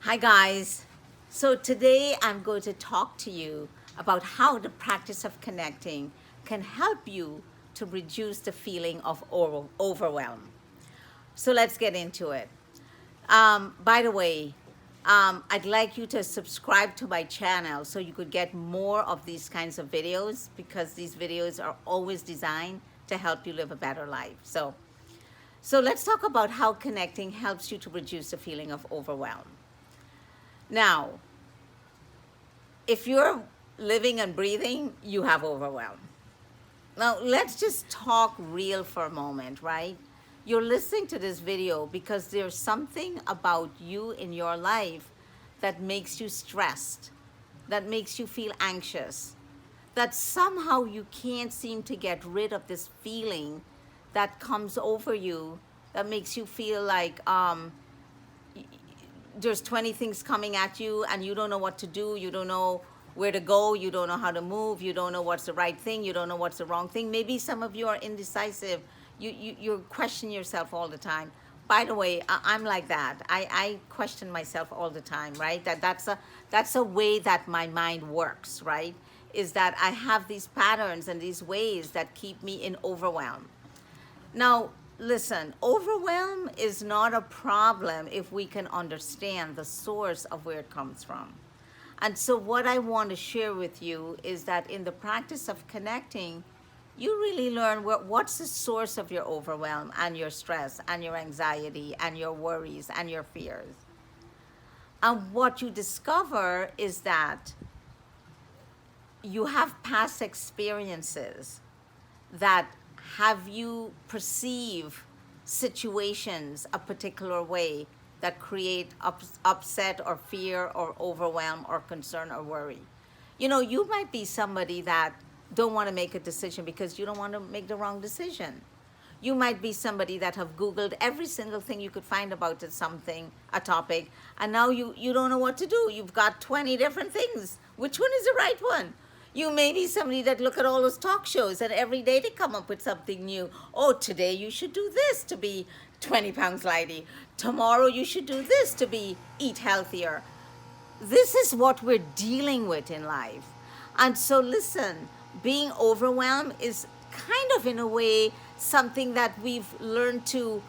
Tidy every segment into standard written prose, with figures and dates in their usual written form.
Hi, guys. So, today I'm going to talk to you about how the practice of connecting can help you to reduce the feeling of overwhelm. So, let's get into it. By the way, I'd like you to subscribe to my channel so you could get more of these kinds of videos because these videos are always designed to help you live a better life. So let's talk about how connecting helps you to reduce the feeling of overwhelm. Now, if you're living and breathing, you have overwhelm. Now, let's just talk real for a moment, right? You're listening to this video because there's something about you in your life that makes you stressed, that makes you feel anxious, that somehow you can't seem to get rid of this feeling that comes over you that makes you feel like there's 20 things coming at you and you don't know what to do, you don't know where to go, you don't know how to move, you don't know what's the right thing, you don't know what's the wrong thing. Maybe some of you are indecisive. You question yourself all the time. By the way, I'm like that. I question myself all the time, right? That's a way that my mind works, right? Is that I have these patterns and these ways that keep me in overwhelm. Now, listen, overwhelm is not a problem if we can understand the source of where it comes from. And so, what I want to share with you is that in the practice of connecting, you really learn what's the source of your overwhelm and your stress and your anxiety and your worries and your fears. And what you discover is that you have past experiences that have you perceive situations a particular way that create upset or fear or overwhelm or concern or worry. You know, you might be somebody that don't want to make a decision because you don't want to make the wrong decision. You might be somebody that have Googled every single thing you could find about it, something, a topic, and now you don't know what to do. You've got 20 different things. Which one is the right one? You may be somebody that look at all those talk shows and every day they come up with something new. Oh, today you should do this to be 20 pounds lighter. Tomorrow you should do this to be eat healthier. This is what we're dealing with in life. And so listen, being overwhelmed is kind of in a way something that we've learned to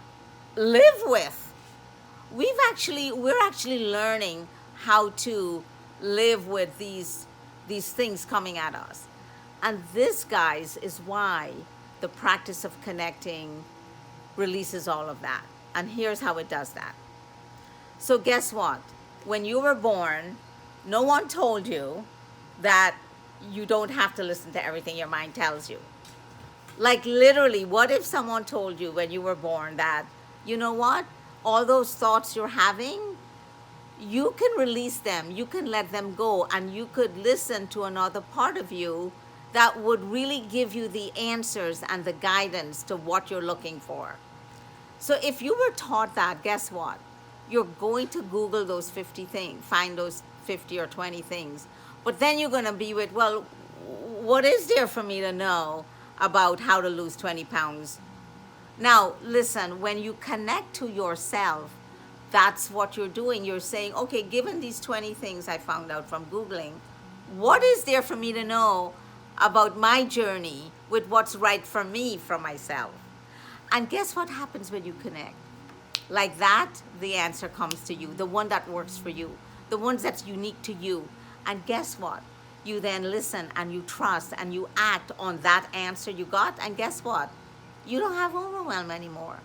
live with. We're actually learning how to live with these things coming at us. And this, guys, is why the practice of connecting releases all of that. And here's how it does that. So guess what? When you were born, no one told you that you don't have to listen to everything your mind tells you. Like literally, what if someone told you when you were born that, you know what? All those thoughts you're having, you can release them, you can let them go, and you could listen to another part of you that would really give you the answers and the guidance to what you're looking for. So if you were taught that, guess what? You're going to Google those 50 things, find those 50 or 20 things. But then you're going to be with, well, what is there for me to know about how to lose 20 pounds? Now, listen, when you connect to yourself, that's what you're doing. You're saying, okay, given these 20 things I found out from Googling, what is there for me to know about my journey with what's right for me, for myself? And guess what happens when you connect? Like that, the answer comes to you, the one that works for you, the ones that's unique to you. And guess what? You then listen and you trust and you act on that answer you got. And guess what? You don't have overwhelm anymore.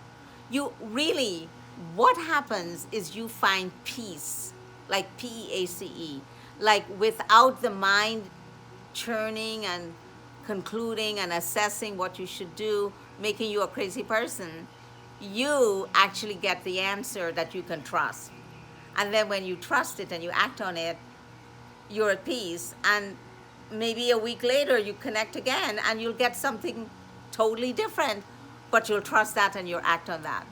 You really, what happens is you find peace, like P-E-A-C-E, like without the mind churning and concluding and assessing what you should do, making you a crazy person. You actually get the answer that you can trust. And then when you trust it and you act on it, you're at peace. And maybe a week later you connect again and you'll get something totally different, but you'll trust that and you'll act on that.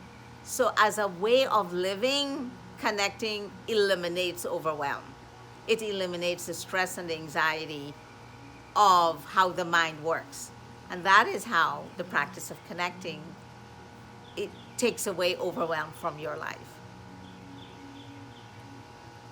So as a way of living, connecting eliminates overwhelm. It eliminates the stress and the anxiety of how the mind works. And that is how the practice of connecting, it takes away overwhelm from your life.